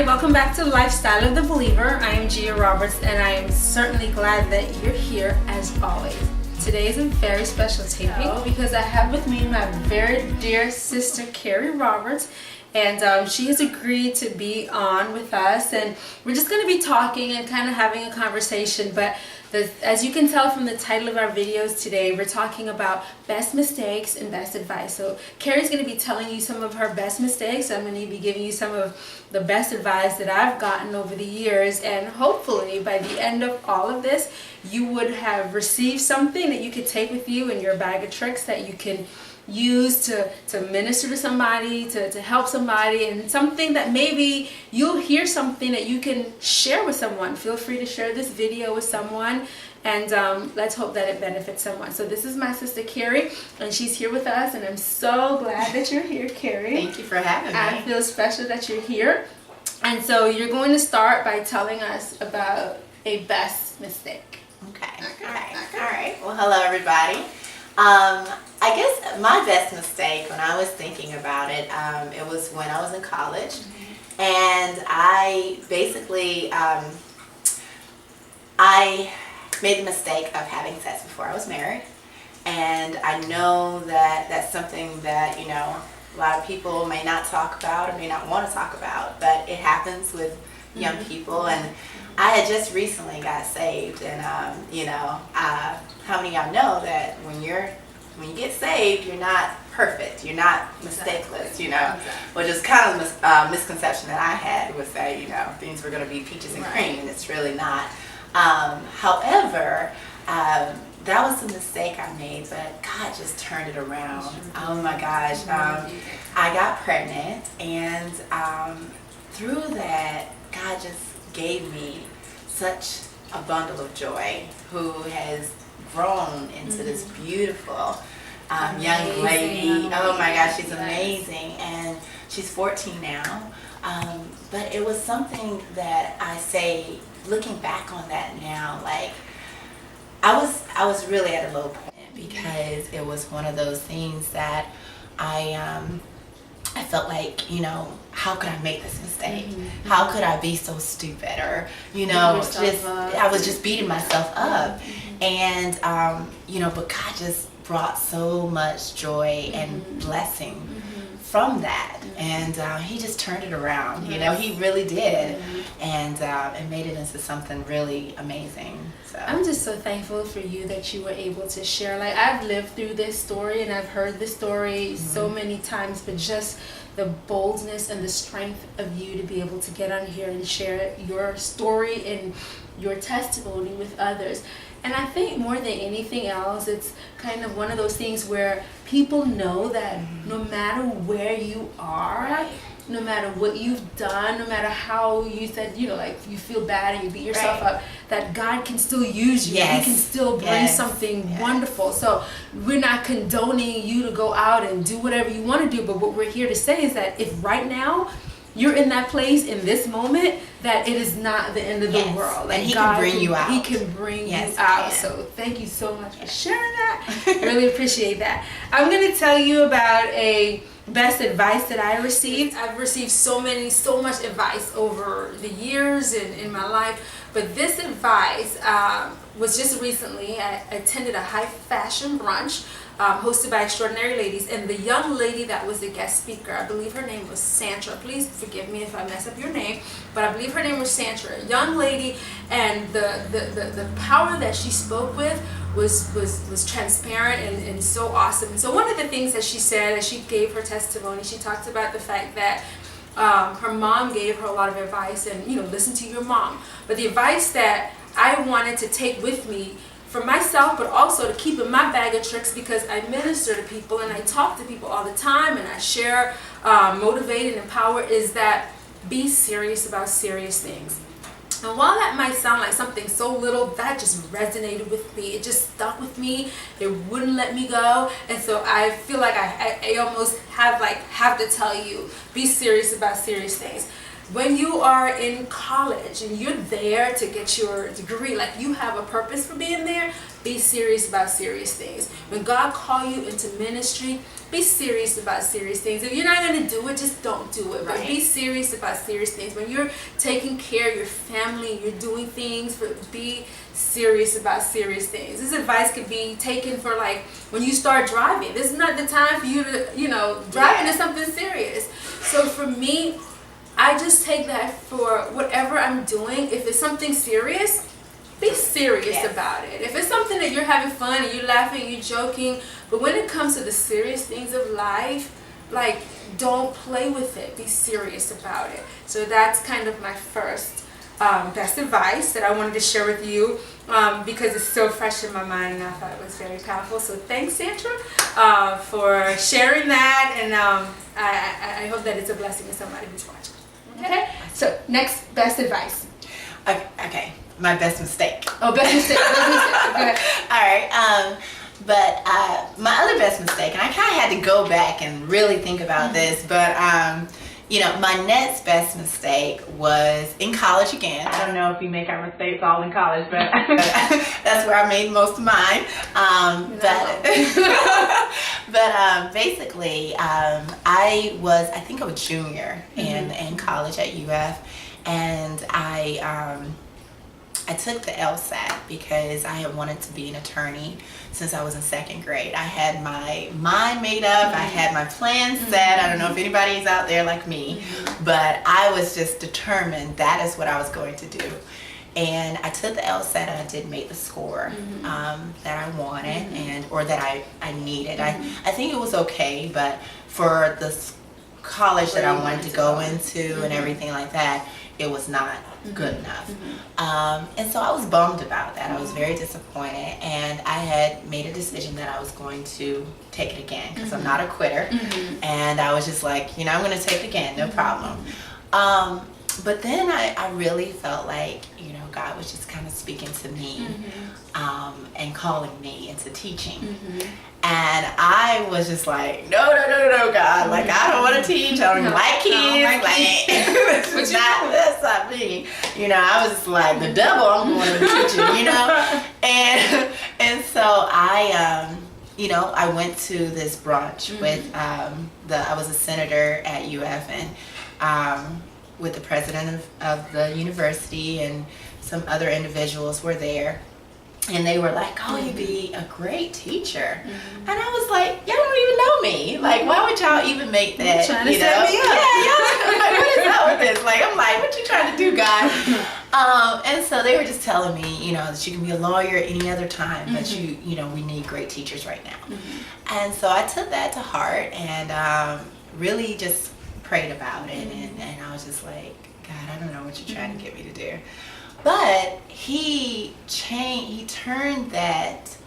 Hi, welcome back to Lifestyle of the Believer. I am Gia Roberts, and I am certainly glad that you're here as always. Today is a very special taping because I have with me my very dear sister, Carrie Roberts, and she has agreed to be on with us, and we're just going to be talking and kind of having a conversation. But as you can tell from the title of our videos today, we're talking about best mistakes and best advice. So Carrie's going to be telling you some of her best mistakes. I'm going to be giving you some of the best advice that I've gotten over the years, and hopefully by the end of all of this, you would have received something that you could take with you in your bag of tricks that you can use to minister to somebody, to help somebody, and something that maybe you'll hear something that you can share with someone. Feel free to share this video with someone, and let's hope that it benefits someone. So this is my sister Carrie, and she's here with us, and I'm so glad that you're here, Carrie. Thank you for having me. I feel special that you're here. And so you're going to start by telling us about a best mistake. Okay. All right. Well, hello everybody. I guess my best mistake, when I was thinking about it, it was when I was in college, and I basically I made the mistake of having sex before I was married, and I know that that's something that a lot of people may not talk about or may not want to talk about, but it happens with young people. And I had just recently got saved, and how many of y'all know that when you get saved, you're not perfect, you're not mistakeless, which is kind of a misconception that I had, was that things were going to be peaches and cream, and it's really not. However, that was a mistake I made, but God just turned it around. Oh my gosh. I got pregnant, and through that, God just gave me such a bundle of joy, who has grown into this beautiful young lady. Oh my gosh, she's amazing, and she's 14 now. But it was something that I say, looking back on that now, like I was really at a low point, because it was one of those things that I felt like, how could I make this mistake? How could I be so stupid? Or, I was just beating myself up. And, but God just brought so much joy and blessing from that. And he just turned it around. He really did. And made it into something really amazing. So I'm just so thankful for you that you were able to share. Like, I've lived through this story, and I've heard this story so many times, but just the boldness and the strength of you to be able to get on here and share your story and your testimony with others. And I think more than anything else, it's kind of one of those things where people know that no matter where you are, no matter what you've done, no matter how you said, like you feel bad and you beat yourself up, that God can still use you. He can still bring something wonderful. So we're not condoning you to go out and do whatever you want to do, but what we're here to say is that if right now you're in that place in this moment, that it is not the end of the world. Like, and He can bring you out. He can bring you out. So thank you so much for sharing that. Really appreciate that. I'm going to tell you about a best advice that I received. I've received so much advice over the years in my life, but this advice was just recently. I attended a high fashion brunch hosted by extraordinary ladies, and the young lady that was the guest speaker, I believe her name was Sandra. Please forgive me if I mess up your name, but I believe her name was Sandra. A young lady, and the power that she spoke with was transparent and so awesome. And so one of the things that she said as she gave her testimony, she talked about the fact that her mom gave her a lot of advice, and listen to your mom. But the advice that I wanted to take with me for myself, but also to keep in my bag of tricks, because I minister to people and I talk to people all the time, and I share, motivate and empower, is that be serious about serious things. And while that might sound like something so little, that just resonated with me. It just stuck with me. It wouldn't let me go. And so I feel like I almost have to tell you, be serious about serious things. when you are in college and you're there to get your degree, like you have a purpose for being there, be serious about serious things. When God calls you into ministry, be serious about serious things. If you're not going to do it, just don't do it. But be serious about serious things. When you're taking care of your family, you're doing things, be serious about serious things. This advice could be taken for like when you start driving. This is not the time for you to, driving is something serious. So for me, I just take that for whatever I'm doing. If it's something serious, be serious about it. If it's something that you're having fun and you're laughing, you're joking, but when it comes to the serious things of life, like, don't play with it. Be serious about it. So that's kind of my first best advice that I wanted to share with you because it's so fresh in my mind and I thought it was very powerful. So thanks, Sandra, for sharing that, and I hope that it's a blessing to somebody who's watching. Okay, so next best advice. Okay, my best mistake. Oh, best mistake. Okay. All right. But my other best mistake, and I kind of had to go back and really think about this, but my next best mistake was in college again. I don't know if you make our mistakes all in college, but that's where I made most of mine. But basically, I think I was junior in college at UF, and I took the LSAT because I had wanted to be an attorney since I was in second grade. I had my mind made up. I had my plan set. I don't know if anybody's out there like me, but I was just determined that is what I was going to do. And I took the LSAT and I did make the score that I wanted or that I needed. I think it was okay, but for the college that I wanted to go into and everything like that, it was not good enough. And so I was bummed about that. I was very disappointed, and I had made a decision that I was going to take it again because I'm not a quitter. And I was just like, I'm going to take it again, no problem. But then I really felt like, God was just kind of speaking to me and calling me into teaching. And I was just like, no, God. Like, I don't want to teach. I don't like kids. That's not me. I was just like, the devil, I'm going to teach it, And so I went to this brunch with, I was a senator at UF, and with the president of the university, and some other individuals were there. And they were like, oh, you'd be a great teacher. And I was like, y'all don't even know me. Like, why would y'all even make that? Trying to set me up. Yeah, like, what is up with this? Like, I'm like, what you trying to do, God? And so they were just telling me, that you can be a lawyer any other time, but we need great teachers right now. And so I took that to heart and really just prayed about it. And I was just like, God, I don't know what you're trying to get me to do. But he turned that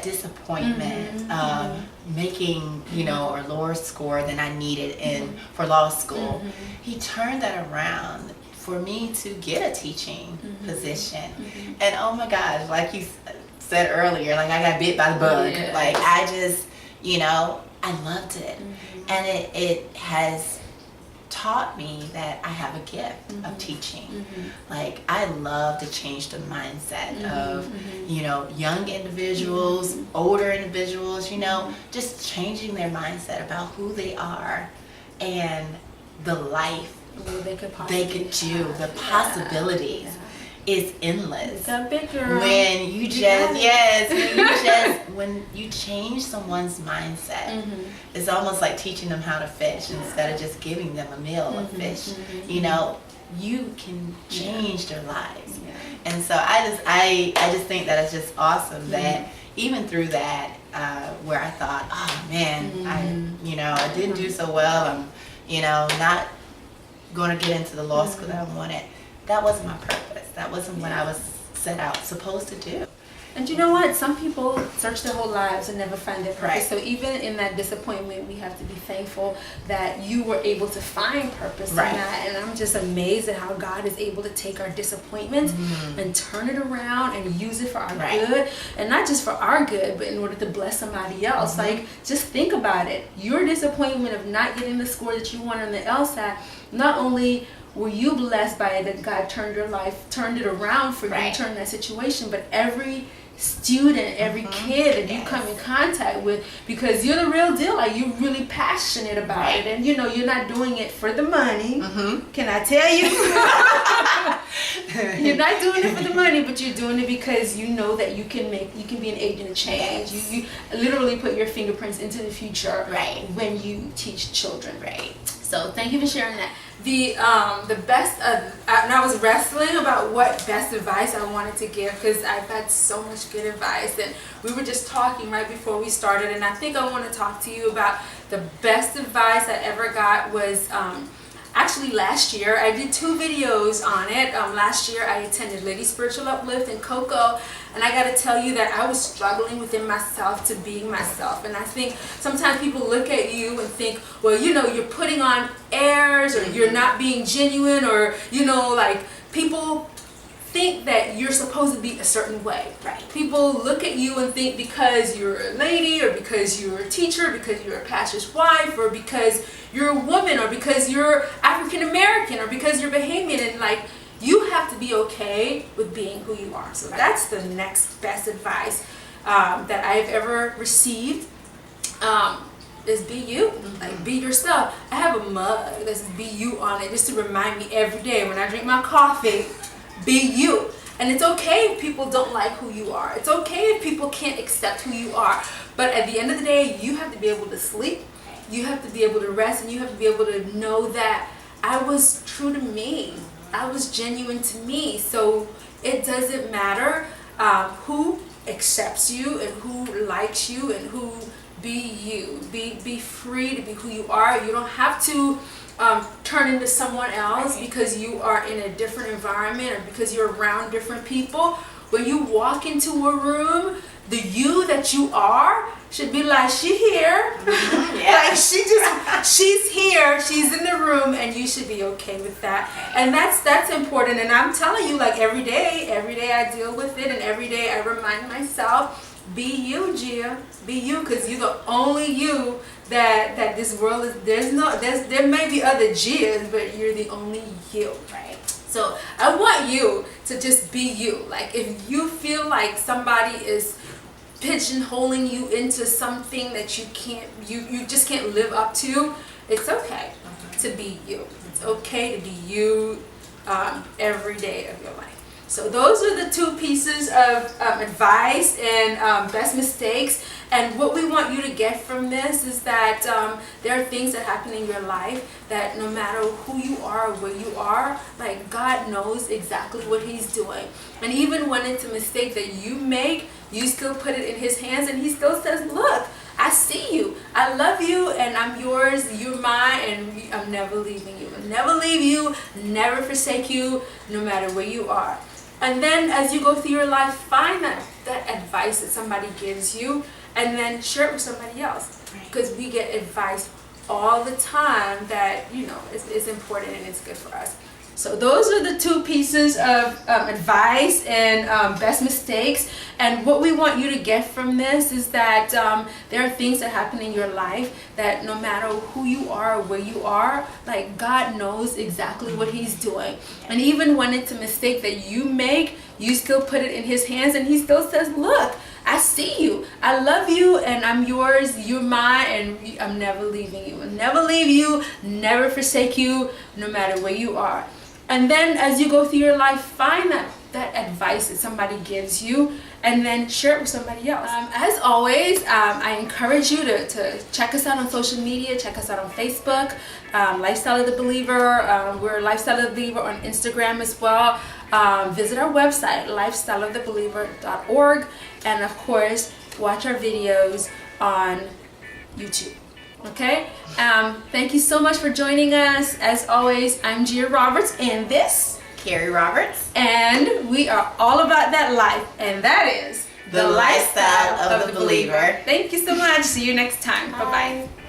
disappointment of making, a lower score than I needed for law school. He turned that around for me to get a teaching position. And oh my gosh, like you said earlier, like I got bit by the bug. Like I just, I loved it. And it has taught me that I have a gift of teaching. Like I love to change the mindset of young individuals, older individuals, just changing their mindset about who they are and the life they could do. The possibilities is endless. Big girl. When you when you change someone's mindset, it's almost like teaching them how to fish instead of just giving them a meal of fish. You can change their lives. And so I just think that it's just awesome that even through that, where I thought, oh man, I didn't do so well. I'm, not going to get into the law school that I wanted. That wasn't my purpose. That wasn't what I was set out supposed to do. And you know what? Some people search their whole lives and never find their purpose. Right. So even in that disappointment, we have to be thankful that you were able to find purpose Right. in that. And I'm just amazed at how God is able to take our disappointments and turn it around and use it for our Right. good. And not just for our good, but in order to bless somebody else. Like, just think about it. Your disappointment of not getting the score that you want on the LSAT, not only were you blessed by it, that God turned it around for you, Right. turned that situation, but every student, every kid that you Yes. come in contact with, because you're the real deal, like you're really passionate about Right. it, and you know you're not doing it for the money. Can I tell you? You're not doing it for the money, but you're doing it because you know that you can be an agent of change. Yes. You literally put your fingerprints into the future Right. when you teach children. Right. So thank you for sharing that. The best, and I was wrestling about what best advice I wanted to give, because I've had so much good advice, and we were just talking right before we started, and I think I want to talk to you about the best advice I ever got was actually last year. I did 2 videos on it. Last year I attended Lady Spiritual Uplift in Cocoa, and I got to tell you that I was struggling within myself to being myself. And I think sometimes people look at you and think, well, you know, you're putting on airs, or you're not being genuine, or, you know, like people think that you're supposed to be a certain way. Right. People look at you and think because you're a lady, or because you're a teacher, because you're a pastor's wife, or because you're a woman, or because you're African American, or because you're Bahamian, and like you have to be okay with being who you are. So that's the next best advice that I've ever received. Is be you, like be yourself. I have a mug that says "Be You" on it, just to remind me every day when I drink my coffee. Be you. And it's okay if people don't like who you are. It's okay if people can't accept who you are. But at the end of the day, you have to be able to sleep. You have to be able to rest, and you have to be able to know that I was true to me. I was genuine to me. So it doesn't matter who accepts you and who likes you and who be you. Be free to be who you are. You don't have to turn into someone else because you are in a different environment, or because you're around different people. When you walk into a room, the you that you are should be like, she here. Like she's here, she's in the room, and you should be okay with that. And that's important. And I'm telling you, like every day I deal with it, and every day I remind myself, be you, Gia. Be you, because you're the only you that this world is. There may be other Gias, but you're the only you. Right. So I want you to just be you. Like if you feel like somebody is pigeonholing you into something that you just can't live up to, it's okay to be you. It's okay to be you every day of your life. So those are the 2 pieces of advice and best mistakes. And what we want you to get from this is that there are things that happen in your life that no matter who you are or where you are, like God knows exactly what He's doing. And even when it's a mistake that you make, you still put it in His hands, and He still says, look, I see you. I love you, and I'm yours. You're mine, and I'm never leaving you. I'll never leave you, never forsake you, no matter where you are. And then as you go through your life, find that advice that somebody gives you, and then share it with somebody else. Because we get advice all the time that, you know, is important and it's good for us. So those are the 2 pieces of advice and best mistakes. And what we want you to get from this is that there are things that happen in your life that no matter who you are or where you are, like God knows exactly what He's doing. And even when it's a mistake that you make, you still put it in His hands, and He still says, look, I see you. I love you, and I'm yours. You're mine, and I'm never leaving you. I'll never leave you, never forsake you, no matter where you are. And then as you go through your life, find that advice that somebody gives you, and then share it with somebody else. As always, I encourage you to check us out on social media. Check us out on Facebook, Lifestyle of the Believer. We're Lifestyle of the Believer on Instagram as well. Visit our website, lifestyleofthebeliever.org. And of course, watch our videos on YouTube. Okay? Thank you so much for joining us. As always, I'm Gia Roberts, and this Carrie Roberts. and we are all about that life, and that is The Lifestyle of the Believer. Thank you so much. See you next time. Bye-bye.